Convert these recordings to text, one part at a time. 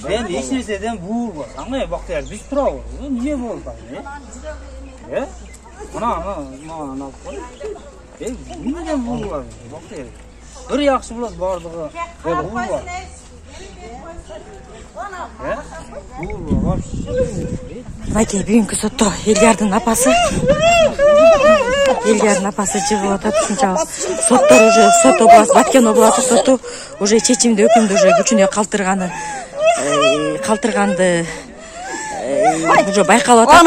Ben hiç neseden buğur var. Anlayın bak der biz turabız. Niye buğur var? Ne? Ana. Neden buğur var? Bak der. Bir yaxşı bulat bardığı. Buğur var. Buğur var. Мынакей бүгүнкү сотто Элдиярдын апасы жыгып атат. Ушунчалык соттор уже сот область Баткен областык соту уже чечимди өкүмдү уже күчүнө калтырганды уже байкалып атат.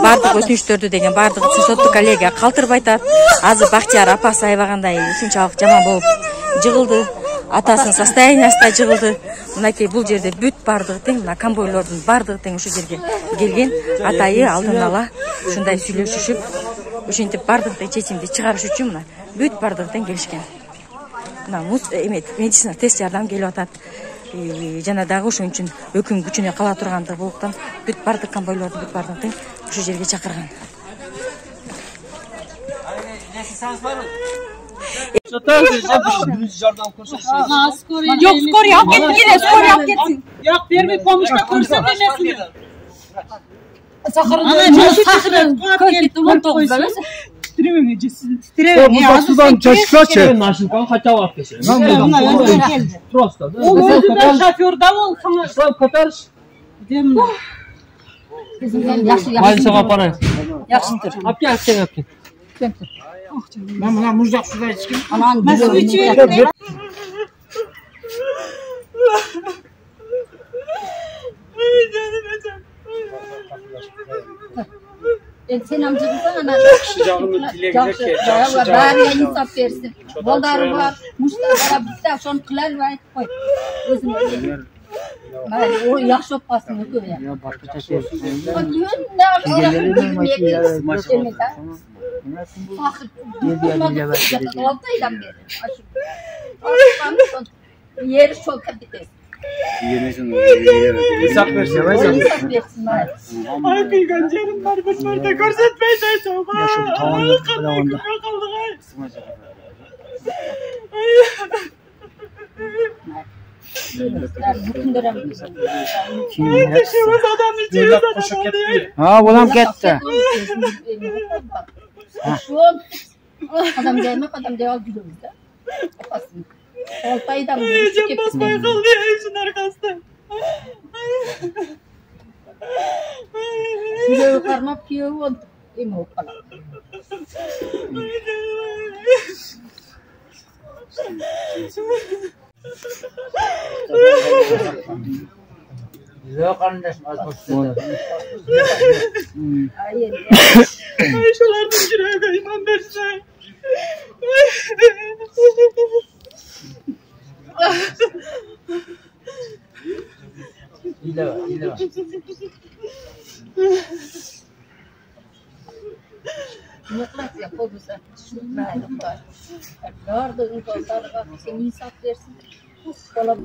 Бардык өтүнүчтөрдү деген бардыгы соттук коллегия калтырбай атат. Азыр Бактияр апасы айбагандай ушунчалык жаман болуп жыгылды. Атасынын состояниясында жыгылды. Мынакей бул жерде бүт бардыгы тең, мына комбойлордун бардыгы тең ушу жерге келген. Атайы алдын ала ушундай сүйлөшүшүп, ушинтип бардыгы чечимди чыгарыш үчүн мына бүт бардыгы тең келишкен. Мына медицина тест жардам келип атат. Жана дагы ошон үчүн өкүм күчүнө кала тургандыгыдан бүт бардык комбойлордун бүт бардыгы тең ушу жерге чакырган. Yok skor yap gitsin. Skor yap gitsin. Yok verme komşuda görsen demesini. Sakarın. Ana sakarın. Kötü 19 demesi. Titremem gecesin. Titremem. Bu sudan çeşkaçı. Машинканы хотя бы алып келсе. Просто. O özünden şoför da ol. Şurayı kotarış. Demle. Больницаға апарайық. Yaxşıdır. Алып кел. Ben buna muzdak suda içkim. Anan bir su içi ver. Sen amcamızdan ana. Bari insaf versin. Boldarı var, muştara bitti. Şonu kılar var. Koy. Özüne. O yaxşı olmasın ökü ya. Ya başka çekiyorsun. Yeri çok kapital. İnsaf versin. İnsaf versin. Ay kıygan canım var bir de görsetmeyin de çok. Ya şu tavanı kaldı. Ha bulam ketdi. Şu an adam gelmek adam deval gülümüzde. Yapasın. Oltaydan bir Can basmaya kaldı ya işin arkasında. Süre karma piyo oldu. Emi okala. Yok kardeşim az boşluğunda. Hayır. Ay şulardan şuraya kayman dersen. İle var. Mutlak yapılırsa. Gördüğün kollarına sen insaf versin.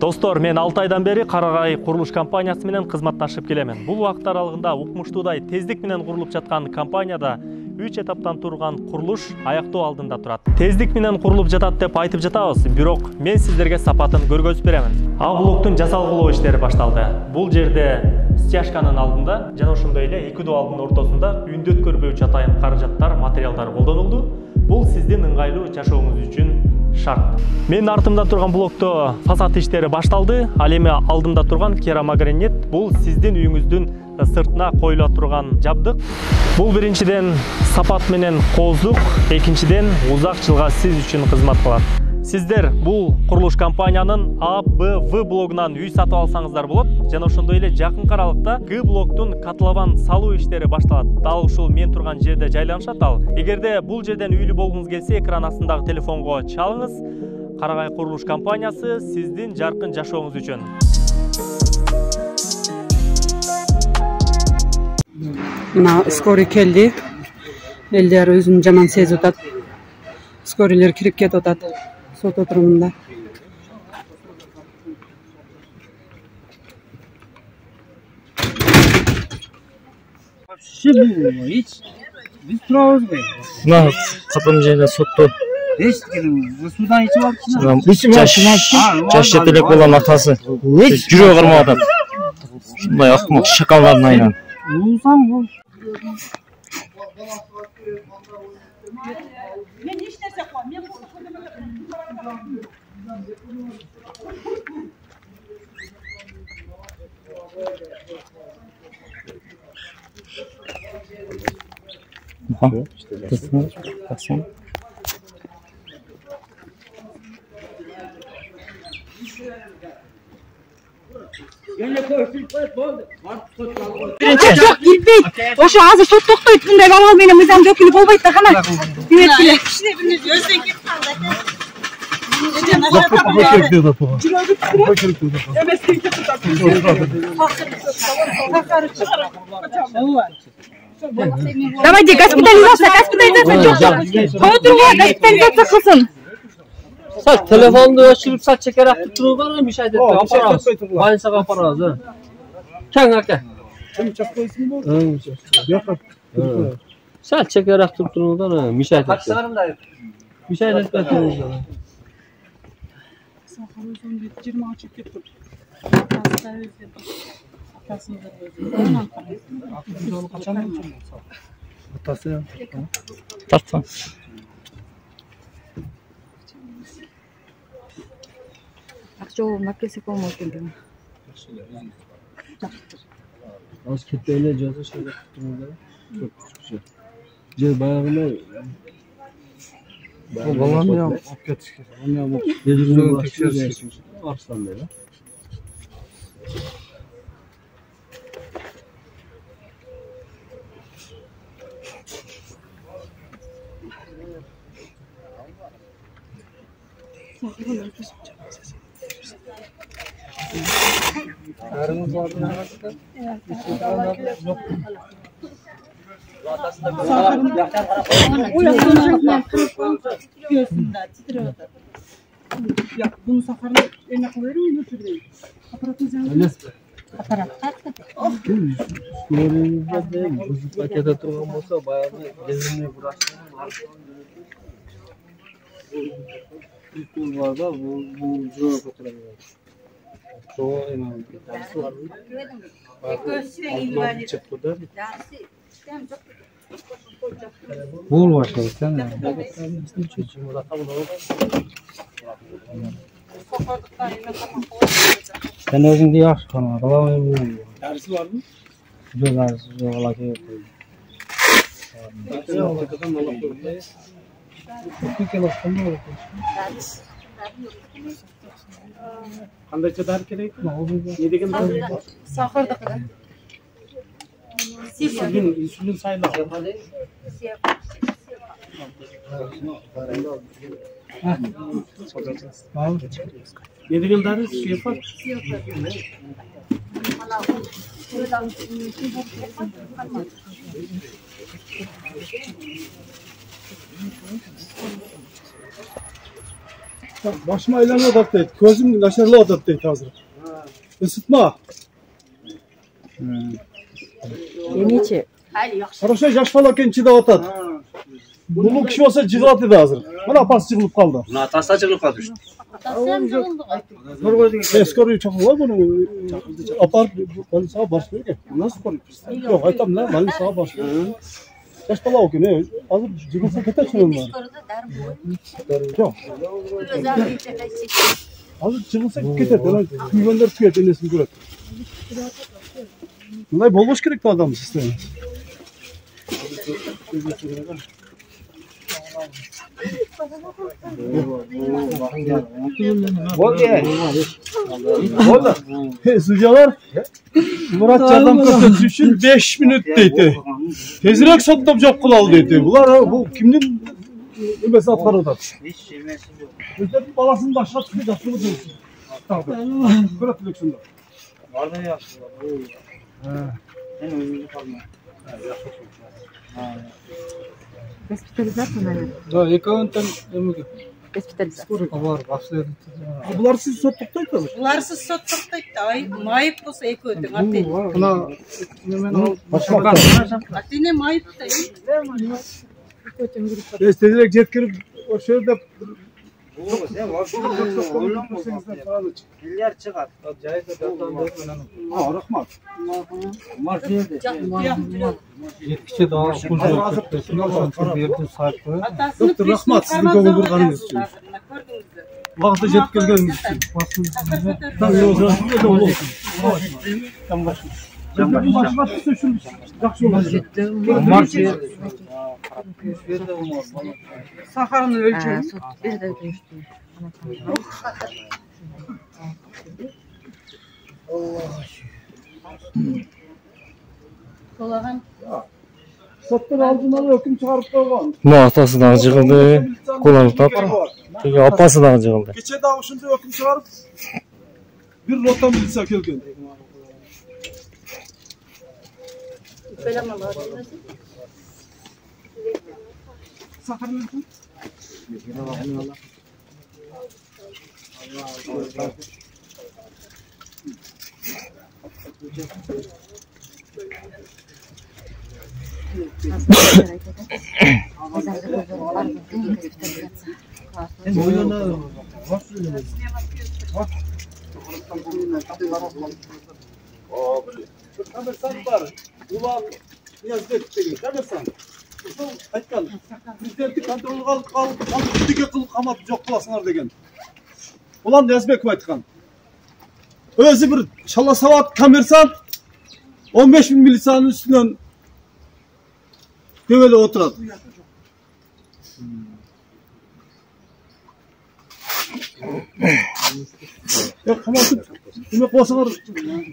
Достор, мен 6 айдан бери Карагай курулуш компаниясы менен кызматташып келемин. Бул убакыт аралыгында укмуштуудай тездик менен курулуп жаткан компанияда 3 этаптан турган курулуш аяктоо алдында турат. Тездик менен курулуп жатат деп айтып жатабыз, бирок мен сиздерге сапатын көргөзүп беремин. А блоктун жасалгылоо иштери башталды. Бул жерде стяжканын алдында жана ошондой эле эки дуалдын ортосунда үндө өткөрбөүчү атайын каражаттар, материалдар колдонулду. Бул сиздин ыңгайлуу жашооңуз үчүн шарт. Мен артымда турган блокто фасад иштери башталды. Ал эми алдымда турган керамогранит бул сиздин үйүңүздүн сыртына коюла турган жабдык. Бул биринчиден сапат менен кооздук, экинчиден узак жылга сиз үчүн кызмат кылат. Сиздер бул курулуш компаниянын А, Б, В блогунан үй сатып алсаңыздар болот. Жана ошондой эле жакын аралыкта Г блоктун котлован салуу иштери башталат. Дал ушул мен турган жерде жайланышат ал. Эгерде бул жерден үйлүү болгуңуз келсе, экран астындагы телефонго чалыңыз. Карагай курулуш компаниясы сиздин жаркын жашооңуз үчүн. Мына скорый келди. Элдер өзүн жаман сезип атат. Скорийлер кирип кетип атат. Сот отурумунда. Вообще бул эч биз турабыз го. Мына катым жерде сотто Эчтикени судан ичип алыпчы. жаш жетелек болгон атасы жүрөгү кармап атат. Ушундай акмак шакалдардын айынан. Улсам бул. Men hech narsa qilmadim. Жоқ, кетпейді. Ошо азыр сот токтойт, мындай бала менен мыйзам өкүлү болбойт да кана. Демекчиле. Өзүнөн кетип Давайте госпитализация жоқ. Кой турган госпитализация кылсын. Сак телефонду өчүрүп сак чекер актып туруу бар, мишайт этпей апарабыз. Больницага апарабыз. Кең ака. Сак чекер актып туруудан мишайт этпей. Мишайт этпей туруу. Тартсаң. Акча олуп келсек болмок экен. Az ketteyle cazı şeyler tuttuğunda çok güzel. Ce bayağına Balam ya, akket. Onu bu. dediğinde başlıyor. Arslan böyle. Bunu sakarını eline koyarım mı götüreyim? Aparatı zengin. Yorulunca değil, buzuk pakete turgan olsa bayağı gezinliği bıraksın. Bir var da bu zor götüremiyor. Çoğu hemen dersi var mı? Alman çıktı da. Bol başladık sen de. Çocuğumu da tam olarak. Sen özün diye yaş kana. Kalamam bu. Dersi var mı? Yok dersi yok ala ki. Qandaycha dori kerak? Ne degan dori? Sakardık. Insulin sayla. Ne degan dori? Suyafat. Başım aylanıyor da deydi. Gözüm naşarlı da deydi hazır. Isıtma. Эмнечи? Хорошо yaş falan kençide atat. Bunu kişi olsa cıgılat dedi hazır. Bana apası cıgılıp kaldı. Na tasa çıkıp kaldı. Skoruyu çok var bunu. Apar bana sağa başlıyor ki. Nasıl koruyor? Yok aytam lan bana sağa başlıyor. Yaş falan o ki ne? Hazır cıgılsa keter şunun var. Yok. Hazır cıgılsa keter. Güvenler tüket enesini göret. Bunlar bolboş gerek bu adam sistemi. Oldu. Sucalar Murat Cadam köşesi için 5 minut deydi. Tezirek sotlap joq kılal deydi. Bular bu kimnin emesi atkarıda. Özlerinin balasının başına çıkıyor da şunu diyorsun. Kırat direksiyonda. Var da yaptılar. Ben özümüzü kalmam. Госпитализация, наверное. Да, екеуінтен емеге. Госпитализация. Бар, бақсылады. Bular siz sotlukta mı? Бұларсыз сот тоқтайды. Майып болса екеудің атын. Мына немен ал. Атыне майып та. Tezirek jetkirip o şöyle Sen milyar çıkar. rahmat. Var şeyde. Жеткіше дағы құл жоқ. Берді сайып қойып. Doktor rahmat sizin көңіл бұрғаныңыз үшін. Уақытта жетіп келгеніңіз үшін. Сахарын өлчеу. Солаған Sottun aldığında hüküm çıkarıp koygan. Мына атасы дағы жығылды, қолын ұстап, теге апасы дағы жығылды. Geçe daha uşunda hüküm çıkarıp bir rotan bilse kelgen. Sakarın ölçün. Kamersan var. Ulan Niyazbek dedi. Kamersan. Aytkan. Prezidenti kontrolü kalıp üstüge kılıp kamat жоқ kılasınlar degen. Ulan Niyazbek aytkan. Özü bir çala savat kamersan 15.000 milisanın üstünden döveli oturadı. Ya kamatı demek olsalar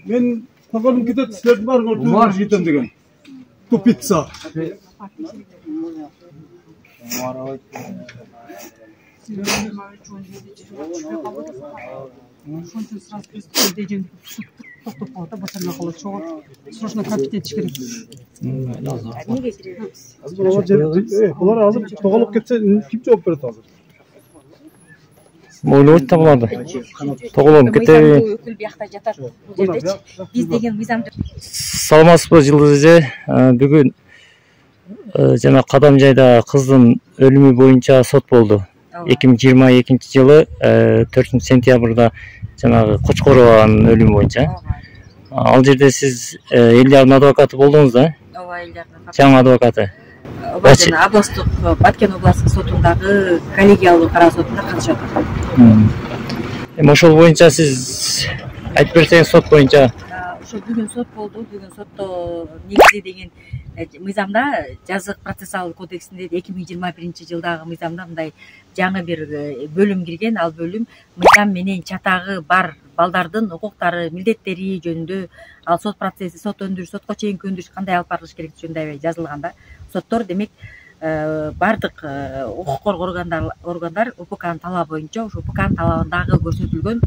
ben takalım gidet sizlerden var gördüğüm var gidem degen. Bu pizza. Срочно капит етіш керек. Bunlar hazır tokalıp getse kim cevap verir hazır? Ойлойт та буларды. Тоголонуп кетеби. Өкүл биякта жатат. Бул жердечи биз деген мыйзамды. Саламатсызбы Жылдыз эже. Бүгүн жана Кадам жайда кыздын өлүмү боюнча сот болду. 2022-жылы 4-сентябрда жанагы Кочкорованын өлүмү боюнча. Ал жерде сиз Элдиярдын адвокаты болдуңуз да? Ооба, Элдиярдын. Жаңы адвокаты. Жана областтык Баткен областтык сотундагы коллегиялуу кароо сотунда катышат. Ошол боюнча сиз айтып берсеңиз сот боюнча. Ошо бүгүн сот болду. Бүгүн сотто негизи деген мыйзамда жазык процессуалдуу кодексинде 2021-жылдагы мыйзамда мындай жаңы бир бөлүм кирген. Ал бөлүм мыйзам менен чатагы бар балдардын укуктары, милдеттери жөнүндө, ал сот процесси, сот өндүрүш, сотко чейинки өндүрүш кандай алып барылыш керек жөнүндө жазылган да. Соттор демек бардык укук коргоо органдар УПКнын талабы боюнча ошо УПКнын талабындагы көрсөтүлгөн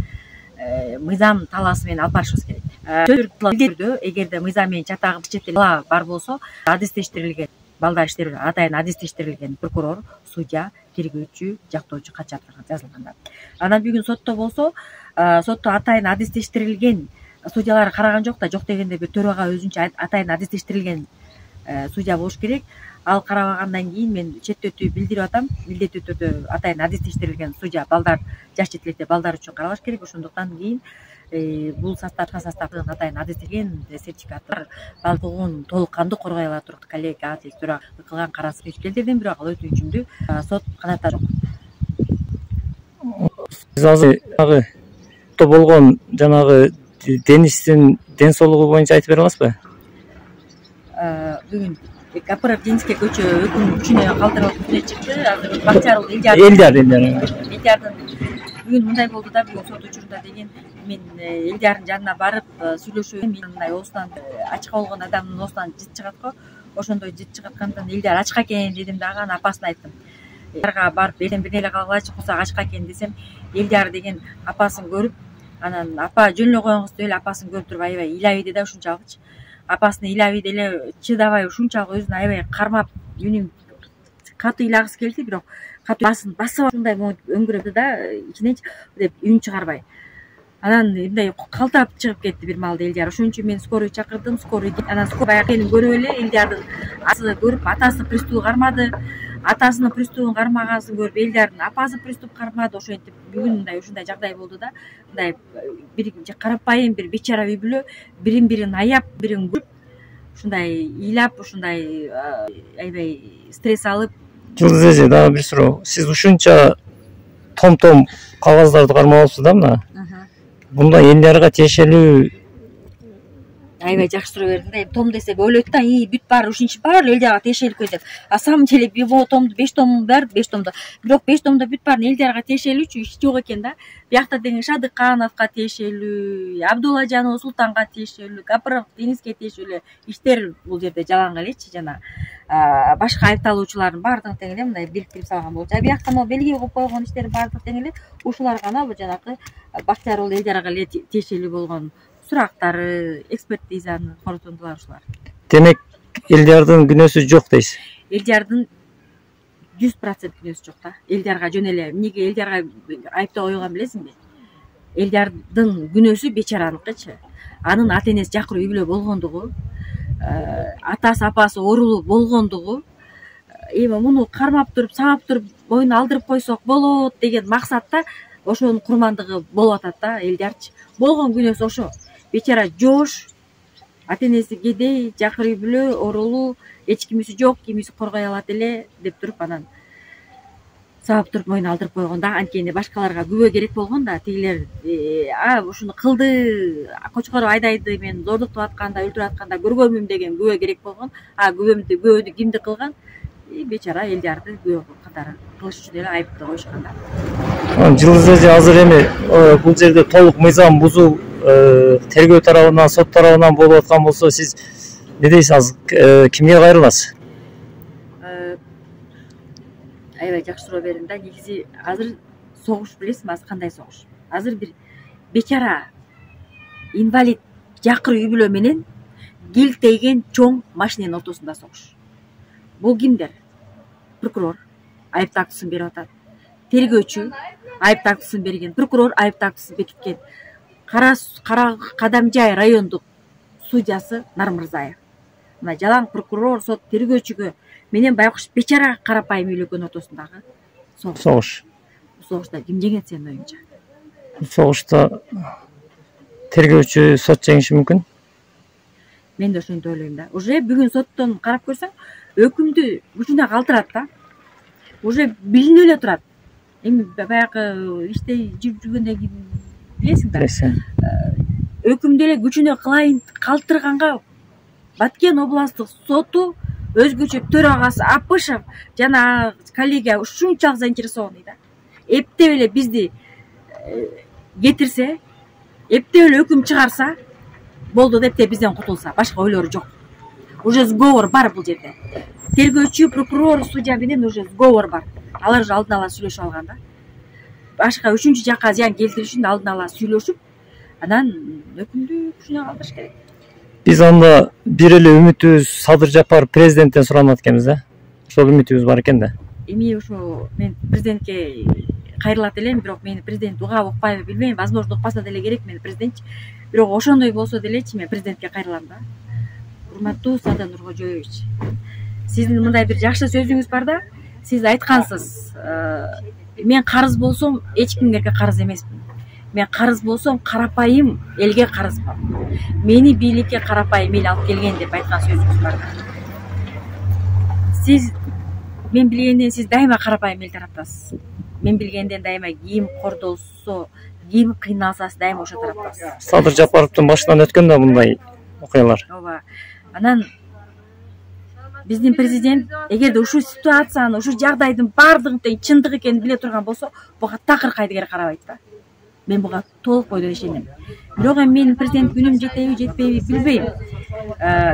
мыйзам талаасы менен алып барышыбыз керек. Түрдө эгерде мыйзам менен чатагы бала бар болсо, адистештирилген балдар иштери атайын адистештирилген прокурор, судья, тергөөчү, жактоочу катышат жазылганда. Анан бүгүн сотто болсо, сотто атайын адистештирилген судьялар караган жок да, жок дегенде бир төрага өзүнчө атайын адистештирилген судья болуш керек. Ал карабагандан кийин мен четтөтүү билдирип атам. Милдеттүү түрдө атайын адистештирилген судья балдар жаш жетилекте балдар үчүн каралыш керек. Ошондуктан кийин бул составдын атайын адистелген сертификаты бардыгын толук кандуу коргой ала турат коллега төрага кылган карасы келдирдим, бирок ал өтүнчүмдү сот канаттап жок. Сиз азыр болгон жанагы Дениздин ден соолугу боюнча айтып бере аласызбы? Бүгүн Капыров Дениске көчө өкүм күчүнө калтырып чыкты. Азыр Бактыяров Элдиярдын бүгүн мындай болду да, бүгүн сот учурунда деген мен Элдиярдын жанына барып сүйлөшөм. Мен мындай оозунан ачка болгон адамдын оозунан жыт чыгат го. Ошондой жыт чыгаткандан Элдияр ачка экен дедим дагы, анан апасына айттым. Элдиярга барып берден бир эле калгылачы, кусак ачка экен десем, Элдияр деген апасын көрүп, анан апа жөн эле коюңуз деп эле апасын көрүп туруп аябай ыйлабый да ушунчалыкчы. Апасына ыйлабый деле чыдабай ушунчалык өзүн аябай кармап, үнүн катуу ыйлагысы келди, бирок катуусын басып ушундай өңгүрөдү да, ичинен деп үн чыгарбай. Анан мындай калтырап чыгып кетти бир маалда Элдияр. Ошон үчүн мен скорый чакырдым, скорый анан баягы көрүп эле Элдиярдын асы көрүп, атасы приступ кармады. Атасынын приступун кармагасын көрүп, Элдиярдын апасы приступ кармады. Ошентип бүгүн мындай ушундай жагдай болду да. Мындай бир карапайым бир бечара үй бүлө бирин аяп, бирин көрүп, ушундай ыйлап, ушундай аябай стресс алып. Жылдыз эже, дагы бир суроо. Сиз ушунча том кагаздарды кармап алыпсыз да мына. Бунда Элдиярга тиешелүү. Аябай жакшы суроо бердиң да. Том десек ойлойт да, бүт баары ушинчи баары Элдиярга тиешелүү деп. А самом деле томду 5 том бар, 5 томдо. Бирок 5 томдо бүт баары Элдиярга тиешелүүчү иш жок экен да. Биякта деген Шадыкановго тиешелүү, Абдулажанова Султанга тиешелүү, Капыров Дениске тиешелүү иштер бул жерде жаланга элечи, жана башка айыпталуучулардын баардыгын тең эле мындай бириктирип салган болчу. А биякта могу белги коюп койгон иштердин баардыгы тең эле ушулар гана бул жанагы Бактыяр уулу Элдиярга эле тиешелүү болгон сурактары, экспертизаны корутундулар ушулар. Демек, Элдиярдын күнөөсү жок дейсиз. Элдиярдын 100% күнөөсү жок да. Элдиярга жөн эле эмнеге Элдиярга айыптоо койгон билесиңби? Элдиярдын күнөөсү бечараныкычы. Анын ата энеси жакыр үй бүлө болгондугу, атасы апасы оорулуу болгондугу, эми муну кармап туруп, сабап туруп, боюн алдырып койсок болот деген максатта ошонун курмандыгы болуп атат да Элдиярчы. Болгон күнөөсү ошо. Бечара жоош, ата энеси кедей, жакыр үй бүлө, оорулуу, эч кимиси жок, кимиси коргой алат эле деп туруп анан сабап туруп моюн алдырып койгон да. Анткени башкаларга күбө керек болгон да. Тигилер ушуну кылды, кочкор айдайды, мен зордуктуп атканда, өлтүрүп атканда көргөнмүн деген күбө керек болгон. Күбөдү кимди кылган? Бечара Элдиярды күбө катары кылыш үчүн эле айыптоо коюшкан да. Жылдыз эже, азыр эми бул жерде толук мыйзам бузуу тергөө тарабынан, сот тарабынан болуп аткан болсо, сиз не дейсиз? Азыр кимге кайрыласыз? Аябай жакшы суроо бердиң да. Негизи азыр согуш билесизби, азыр кандай согуш? Азыр бир бечара инвалид жакыр үй бүлө менен килтейген чоң машиненин ортосунда согуш. Бул кимдер? Прокурор айыптоо актысын берип атат. Тергөөчү айыптоо актысын берген, прокурор айыптоо актысын бекиткен. Кара Кадамжай райондук судьясы Нармырзаев. Мына жалаң прокурор, сот, тергөөчүгө менен байкуш бечара карапайым үйлөкөн ортосундагы согуш. Согушта ким жеңет сенин оюңча? Согушта тергөөчү, сот жеңиши мүмкүн. Мен да ошентип ойлойм да. Уже бүгүн соттон карап көрсөң, өкүмдү күчүнө калтырат да. Уже билинип эле турат. Эми баягы иште жүргөндөн кийин билесиң да. Өкүмдү эле күчүнө калтырганга Баткен областтык соту өзгөчө төрагасы Апышев жана коллегия ушунчалык заинтересованный да. Эптеп эле бизди кетирсе, эптеп эле өкүм чыгарса болду деп бизден кутулса, башка ойлору жок. Уже сговор бар бул жерде. Тергөөчү, прокурор, судья менен уже сговор бар. Алар уже алдын ала сүйлөшүп алган да. Башка үчүнчү жакка зыян келтириш үчүн алдын ала сүйлөшүп, анан өкүмдү күчүнө калтырыш керек. Биз анда бир эле үмүтүбүз Садыр Жапар президенттен суранат экенбиз да. Ошол үмүтүбүз бар экен да. Эми ошо мен президентке кайрылат элем, бирок мени президент угабы укпайбы билбейм, возможно укпаса деле керек мени президент. Бирок ошондой болсо делечи мен президентке кайрылам да. Урматтуу Сада Нуркожоевич, сиздин мындай бир жакшы сөзүңүз бар да. Сиз айткансыз, мен карыз болсом эч кимге карыз эмесмин. Мен карыз болсом карапайым элге карызмын. Мени бийликке карапайым эл алып келген деп айткан сөзүңүз бар. Сиз мен билгенден сиз дайыма карапайым эл тараптасыз. Мен билгенден дайыма ким кордолсо, ким кыйналса дайыма ошо тараптасыз. Садыр Жапаровдун башынан өткөн да мындай окуялар. Ооба. Анан биздин президент эгерде ушул ситуацияны, ушул жагдайдын баардыгын тең чындык экенин биле турган болсо, буга такыр кайдыгер карабайт да. Мен буга толук бойдон ишенем. Бирок менин президент күнүм жетеби, жетпейби билбейм.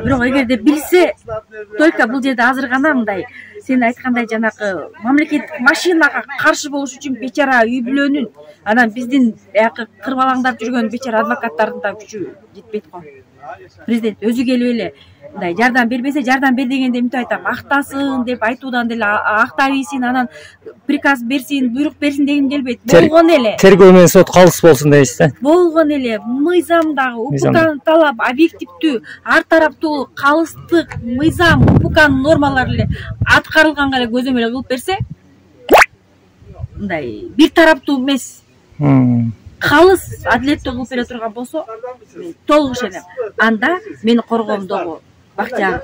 Бирок эгерде билсе, только бул жерде азыр гана мындай сен айткандай жанакы мамлекеттик машинага каршы болуш үчүн бечара үй бүлөнүн, анан биздин аякы кырбалаңдап жүргөн бечара адвокаттардын да күчү жетпейт го. Президент өзү келип эле мындай жардам бербесе, жардам бер дегенде мынтип айтам, актасын деп айтуудан деле акта ийсин, анан приказ берсин, буйрук берсин дегим келбейт. Болгон эле. Тергөө менен сот калыс болсун дейсиз да? Болгон эле мыйзамдагы УККнын талап объективдүү, ар тараптуу, калыстык мыйзам УККнын нормалары эле аткарылганга эле көзөмөл кылып берсе, мындай бир тараптуу эмес, калыс адилеттүү кылып бере турган болсо, мен толук ишенем. Анда мени коргоомдогу Бактияр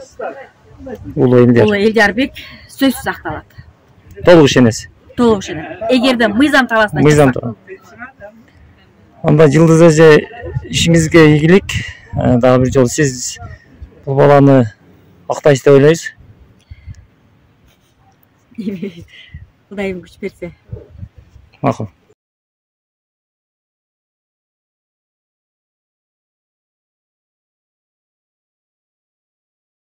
Улуу Элдиярбек сөзсүз акталат. Толук ишенесиз? Толук ишенем. Эгерде мыйзам талаасынан Мыйзам талаасынан. Анда Жылдыз эже ишиңизге ийгилик. Дагы бир жолу сиз бул баланы актайсыз деп ойлойсуз? Кудайым күч берсе. Макул.